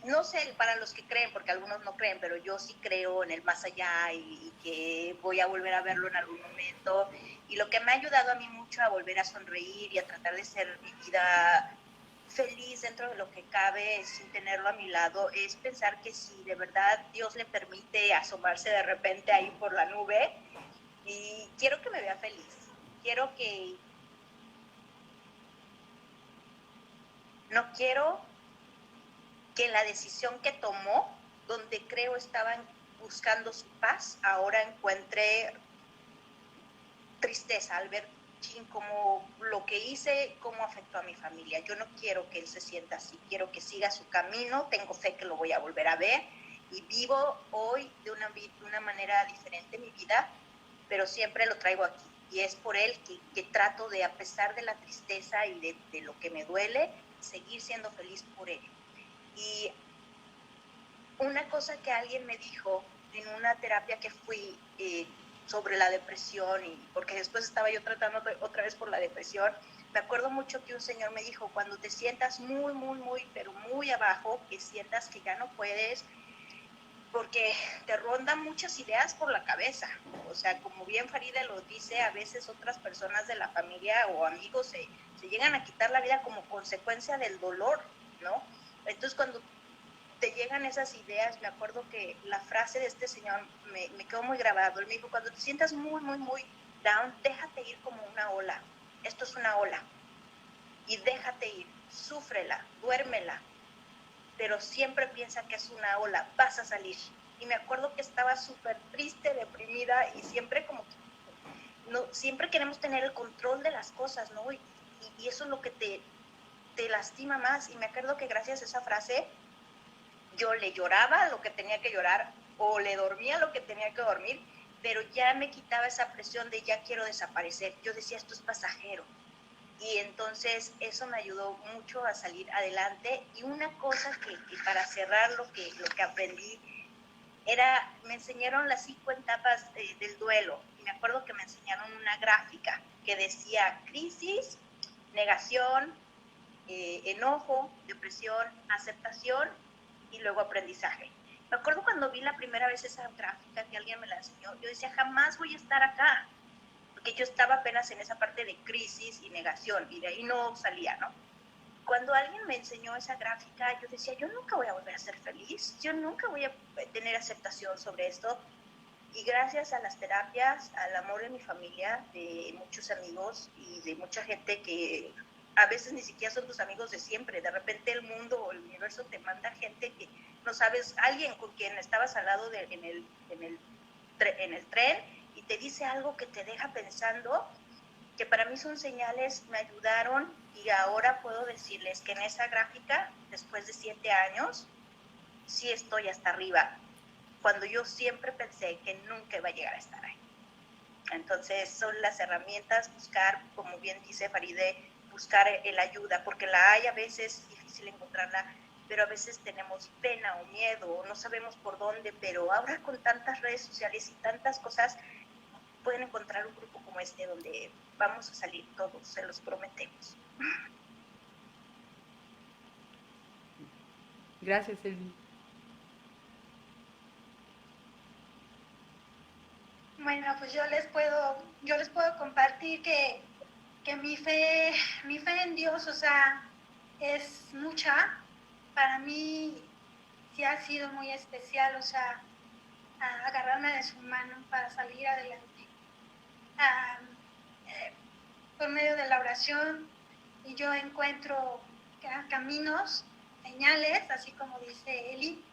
S1: no sé, para los que creen, porque algunos no creen, pero yo sí creo en el más allá y que voy a volver a verlo en algún momento. Y lo que me ha ayudado a mí mucho a volver a sonreír y a tratar de ser mi vida feliz dentro de lo que cabe, sin tenerlo a mi lado, es pensar que si de verdad Dios le permite asomarse de repente ahí por la nube, y quiero que me vea feliz, quiero que, no quiero que la decisión que tomó, donde creo estaban buscando su paz, ahora encuentre tristeza al ver cómo lo que hice, cómo afectó a mi familia. Yo no quiero que él se sienta así, quiero que siga su camino, tengo fe que lo voy a volver a ver y vivo hoy de una manera diferente mi vida, pero siempre lo traigo aquí. Y es por él que trato de, a pesar de la tristeza y de lo que me duele, seguir siendo feliz por él. Y una cosa que alguien me dijo en una terapia que fui sobre la depresión, y porque después estaba yo tratando otra vez por la depresión, me acuerdo mucho que un señor me dijo, cuando te sientas muy, muy, muy, pero muy abajo, que sientas que ya no puedes, porque te rondan muchas ideas por la cabeza. O sea, como bien Faride lo dice, a veces otras personas de la familia o amigos se llegan a quitar la vida como consecuencia del dolor, ¿no? Entonces, cuando te llegan esas ideas, me acuerdo que la frase de este señor me quedó muy grabado. Él me dijo, cuando te sientas muy, muy, muy down, déjate ir como una ola. Esto es una ola. Y déjate ir, súfrela, duérmela, pero siempre piensa que es una ola, vas a salir. Y me acuerdo que estaba súper triste, deprimida, y siempre como que, no, siempre queremos tener el control de las cosas, ¿no? Y eso es lo que te lastima más. Y me acuerdo que gracias a esa frase, yo le lloraba lo que tenía que llorar o le dormía lo que tenía que dormir, pero ya me quitaba esa presión de ya quiero desaparecer. Yo decía, esto es pasajero. Y entonces eso me ayudó mucho a salir adelante. Y una cosa que para cerrar lo que aprendí era, me enseñaron las 5 etapas del duelo. Y me acuerdo que me enseñaron una gráfica que decía crisis, negación, enojo, depresión, aceptación y luego aprendizaje. Me acuerdo cuando vi la primera vez esa gráfica que alguien me la enseñó, yo decía, jamás voy a estar acá, porque yo estaba apenas en esa parte de crisis y negación, y de ahí no salía, ¿no? Cuando alguien me enseñó esa gráfica, yo decía, yo nunca voy a volver a ser feliz, yo nunca voy a tener aceptación sobre esto. Y gracias a las terapias, al amor de mi familia, de muchos amigos y de mucha gente que a veces ni siquiera son tus amigos de siempre. De repente el mundo o el universo te manda gente que no sabes, alguien con quien estabas al lado en el tren y te dice algo que te deja pensando, que para mí son señales, me ayudaron, y ahora puedo decirles que en esa gráfica, después de 7 años, sí estoy hasta arriba, cuando yo siempre pensé que nunca iba a llegar a estar ahí. Entonces son las herramientas, buscar, como bien dice Faride, buscar el ayuda, porque la hay a veces, es difícil encontrarla, pero a veces tenemos pena o miedo, o no sabemos por dónde, pero ahora con tantas redes sociales y tantas cosas, pueden encontrar un grupo como este donde vamos a salir todos, se los prometemos.
S2: Gracias, Elvi.
S3: Bueno, pues yo les puedo compartir que mi fe en Dios, o sea, es mucha. Para mí sí ha sido muy especial, o sea, agarrarme de su mano para salir adelante. Ah, por medio de la oración, y yo encuentro caminos, señales, así como dice Eli,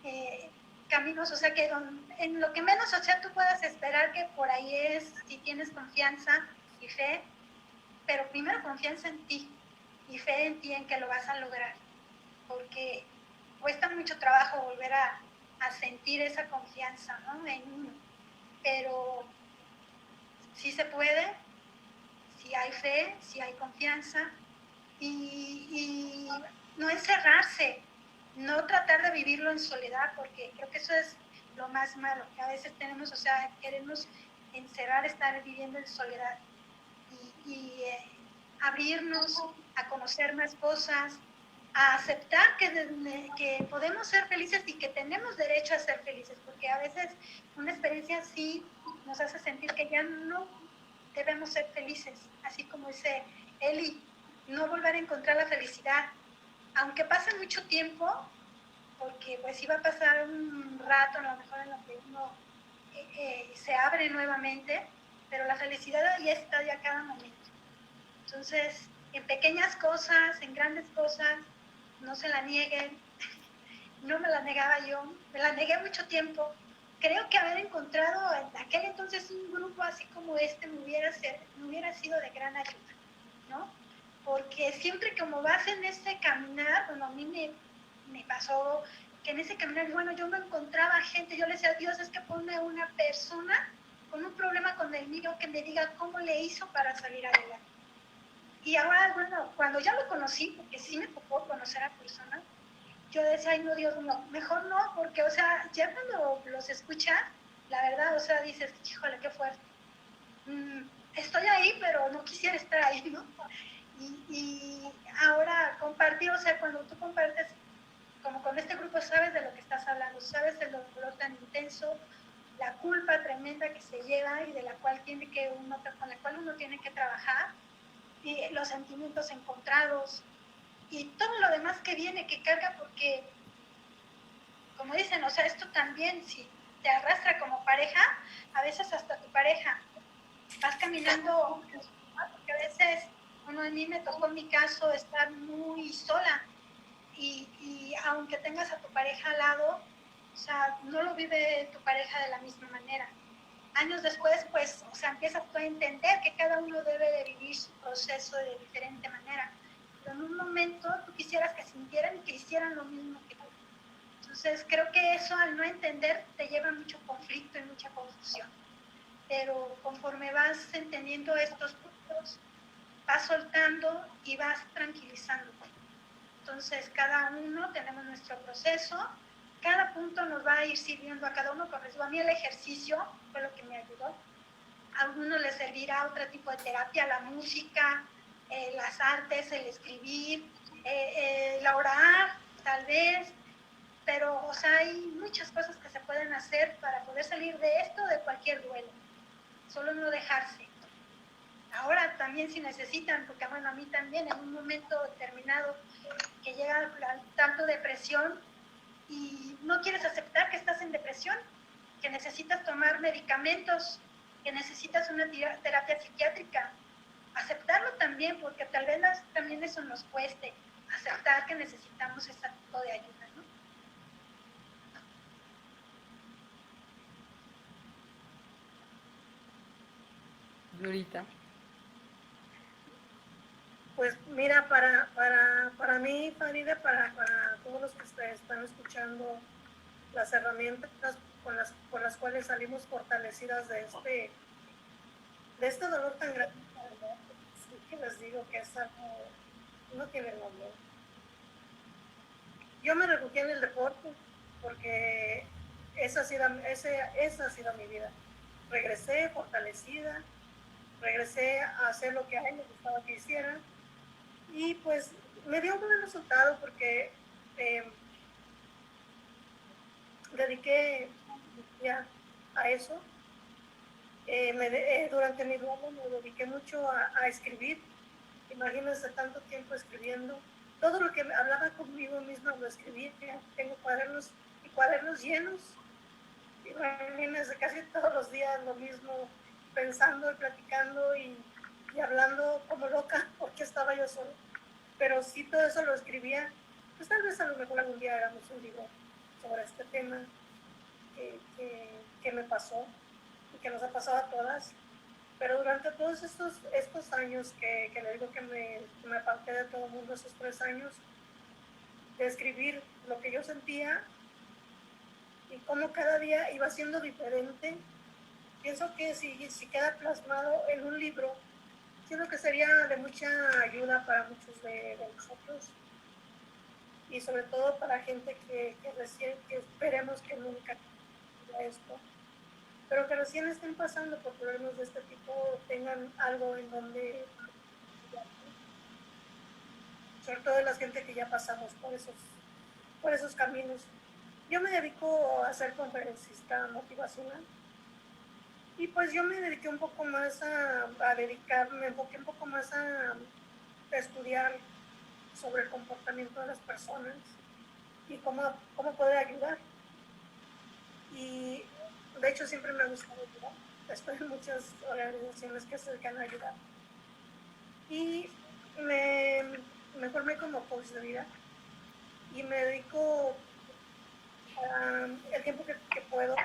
S3: eh, caminos, o sea, que en lo que menos, o sea, tú puedas esperar que por ahí es, si tienes confianza y fe, pero primero confianza en ti y fe en ti en que lo vas a lograr, porque cuesta mucho trabajo volver a sentir esa confianza, ¿no? En uno, pero sí se puede, si hay fe, si hay confianza, y no encerrarse, no tratar de vivirlo en soledad, porque creo que eso es lo más malo, que a veces tenemos, o sea, queremos encerrar, estar viviendo en soledad y abrirnos a conocer más cosas, a aceptar que podemos ser felices y que tenemos derecho a ser felices, porque a veces una experiencia así nos hace sentir que ya no debemos ser felices, así como dice Eli, no volver a encontrar la felicidad, aunque pase mucho tiempo, porque pues iba a pasar un rato, a lo mejor en lo que uno se abre nuevamente, pero la felicidad ya está ya cada momento. Entonces, en pequeñas cosas, en grandes cosas, no se la nieguen. No me la negaba yo, me la negué mucho tiempo. Creo que haber encontrado en aquel entonces un grupo así como este me hubiera sido de gran ayuda, ¿no? Porque siempre como vas en ese caminar, bueno, a mí me pasó que en ese caminar, bueno, yo no encontraba gente, yo le decía a Dios, es que ponme una persona con un problema con el mío que me diga cómo le hizo para salir adelante. Y ahora, bueno, cuando ya lo conocí, porque sí me tocó conocer a personas, yo decía, ay, no, Dios mío, mejor no, porque, o sea, ya cuando los escuchas, la verdad, o sea, dices, híjole, qué fuerte. Estoy ahí, pero no quisiera estar ahí, ¿no? Y ahora compartir, o sea, cuando tú compartes, como con este grupo, sabes de lo que estás hablando, sabes del dolor tan intenso, la culpa tremenda que se lleva y de la cual con la cual uno tiene que trabajar, y los sentimientos encontrados, y todo lo demás que viene, que carga, porque como dicen, o sea, esto también, si te arrastra como pareja, a veces hasta tu pareja, vas caminando, porque a veces, bueno, a mí me tocó en mi caso estar muy sola, y aunque tengas a tu pareja al lado, o sea, no lo vive tu pareja de la misma manera. Años después, pues, o sea, empiezas tú a entender que cada uno debe de vivir su proceso de diferente manera, pero en un momento tú quisieras que sintieran y que hicieran lo mismo que tú. Entonces, creo que eso al no entender te lleva a mucho conflicto y mucha confusión. Pero conforme vas entendiendo estos puntos, vas soltando y vas tranquilizándote. Entonces, cada uno tenemos nuestro proceso, cada punto nos va a ir sirviendo a cada uno correcto. A mí el ejercicio fue lo que me ayudó. A algunos les servirá otro tipo de terapia, la música, las artes, el escribir, el orar, tal vez, pero, o sea, hay muchas cosas que se pueden hacer para poder salir de esto, de cualquier duelo. Solo no dejarse. Ahora también si necesitan, porque bueno, a mí también en un momento determinado que llega al tanto depresión y no quieres aceptar que estás en depresión, que necesitas tomar medicamentos, que necesitas una terapia psiquiátrica, aceptarlo también, porque tal vez también eso nos cueste, aceptar que necesitamos ese tipo de ayuda, ¿no?
S2: Glorita.
S4: Pues mira, para mí, Faride, para todos los que están escuchando, las herramientas por las cuales salimos fortalecidas de este dolor tan grande, sí que les digo que es algo, no tiene nombre. Yo me refugié en el deporte porque esa ha sido mi vida. Regresé fortalecida, regresé a hacer lo que a él me gustaba que hiciera, y pues me dio un buen resultado porque eh, dediqué ya a eso, Durante mi duelo me dediqué mucho a escribir. Imagínense tanto tiempo escribiendo. Todo lo que hablaba conmigo misma lo escribía. Tengo cuadernos y cuadernos llenos. Imagínense casi todos los días lo mismo, pensando y platicando y hablando como loca porque estaba yo sola. Pero sí, todo eso lo escribía. Pues tal vez a lo mejor algún día hagamos un libro sobre este tema que me pasó y que nos ha pasado a todas. Pero durante todos estos años que le digo que me aparté de todo el mundo, esos 3 años, de escribir lo que yo sentía y cómo cada día iba siendo diferente, pienso que si queda plasmado en un libro, siento que sería de mucha ayuda para muchos de nosotros y sobre todo para gente que esperemos que nunca haya esto, pero que recién estén pasando por problemas de este tipo, tengan algo en donde, sobre todo de la gente que ya pasamos por esos caminos. Yo me dedico a ser conferencista motivacional y pues yo me dediqué un poco más me enfoqué un poco más a estudiar sobre el comportamiento de las personas y cómo poder ayudar. Y de hecho siempre me ha gustado ayudar. Estoy en muchas organizaciones que se dedican a ayudar. Y me formé como coach de vida y me dedico el tiempo que puedo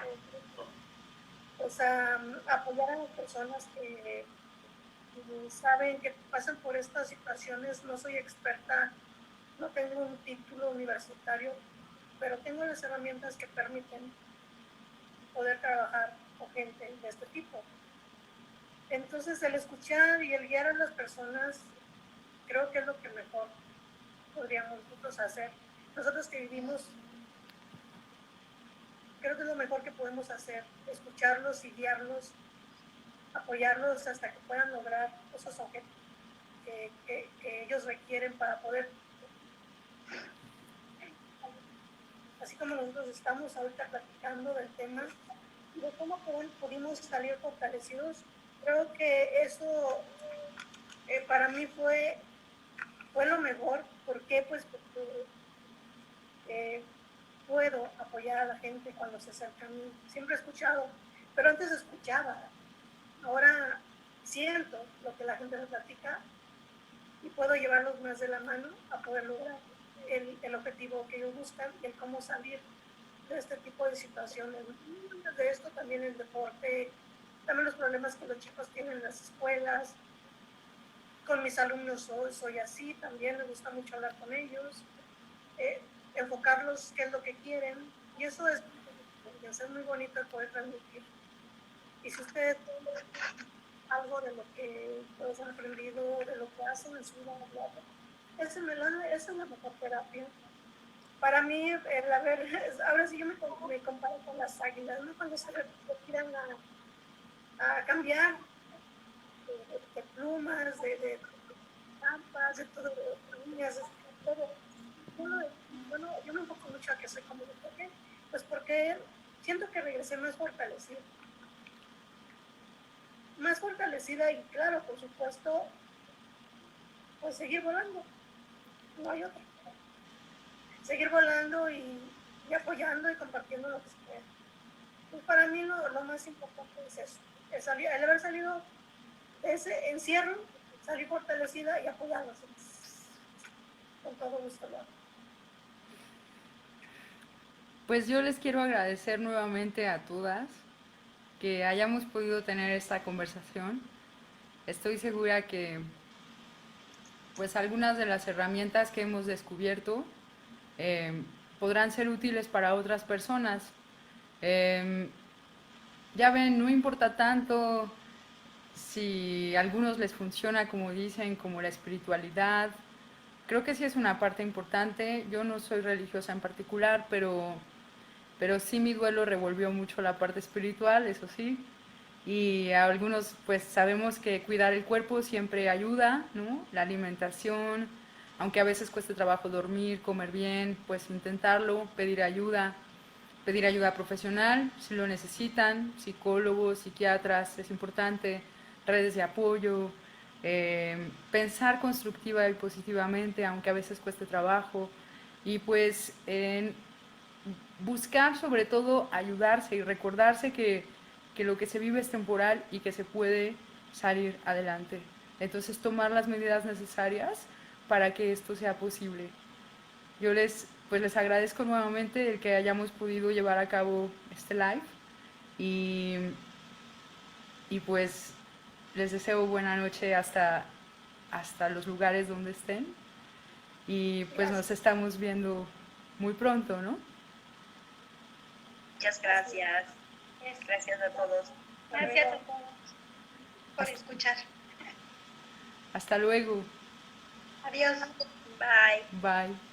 S4: pues, a apoyar a las personas que saben que pasan por estas situaciones. No soy experta, no tengo un título universitario, pero tengo las herramientas que permiten poder trabajar con gente de este tipo. Entonces, el escuchar y el guiar a las personas creo que es lo que mejor podríamos nosotros hacer. Nosotros que vivimos, creo que es lo mejor que podemos hacer, escucharlos y guiarlos, apoyarlos hasta que puedan lograr esos objetivos que ellos requieren para poder, así como nosotros estamos ahorita platicando del tema, de cómo pudimos salir fortalecidos. Creo que eso para mí fue lo mejor. ¿Por qué? Pues porque puedo apoyar a la gente cuando se acerca a mí. Siempre he escuchado, pero antes escuchaba. Ahora siento lo que la gente me platica y puedo llevarlos más de la mano a poder lograr el objetivo que ellos buscan y el cómo salir de este tipo de situaciones. De esto también el deporte, también los problemas que los chicos tienen en las escuelas. Con mis alumnos soy así, también me gusta mucho hablar con ellos, enfocarlos qué es lo que quieren, y eso es muy bonito el poder transmitir. Y si ustedes tienen algo de lo que todos han aprendido, de lo que hacen en su vida, esa es la mejor terapia. Para mí, ahora sí yo me comparo con las águilas, ¿no? Cuando se retiran a cambiar de plumas, de trampas, de todo, de uñas, de todo. Yo me enfoco mucho a que soy como de ¿por qué? Pues porque siento que regresé más fortalecida y claro, por supuesto, pues seguir volando, no hay otra. Seguir volando y apoyando y compartiendo lo que se puede. Pues para mí lo más importante es eso, el haber salido de ese encierro, salir fortalecida y apoyar a los demás. Con todo gusto lo hago.
S2: Pues yo les quiero agradecer nuevamente a todas que hayamos podido tener esta conversación. Estoy segura que pues algunas de las herramientas que hemos descubierto podrán ser útiles para otras personas. Ya ven, no importa tanto si a algunos les funciona, como dicen, como la espiritualidad. Creo que sí es una parte importante. Yo no soy religiosa en particular, pero sí mi duelo revolvió mucho la parte espiritual, eso sí. Y a algunos pues sabemos que cuidar el cuerpo siempre ayuda, ¿no? La alimentación, aunque a veces cueste trabajo dormir, comer bien, pues intentarlo, pedir ayuda. pedir ayuda profesional si lo necesitan, psicólogos, psiquiatras, es importante, redes de apoyo, pensar constructiva y positivamente, aunque a veces cueste trabajo, y pues buscar sobre todo ayudarse y recordarse que lo que se vive es temporal y que se puede salir adelante. Entonces tomar las medidas necesarias para que esto sea posible. Yo les agradezco nuevamente el que hayamos podido llevar a cabo este live y, y pues les deseo buena noche hasta los lugares donde estén y pues nos estamos viendo muy pronto, ¿no?
S1: Muchas gracias. Gracias a todos.
S3: Gracias a todos por escuchar.
S2: Hasta luego.
S3: Adiós.
S1: Bye.
S2: Bye.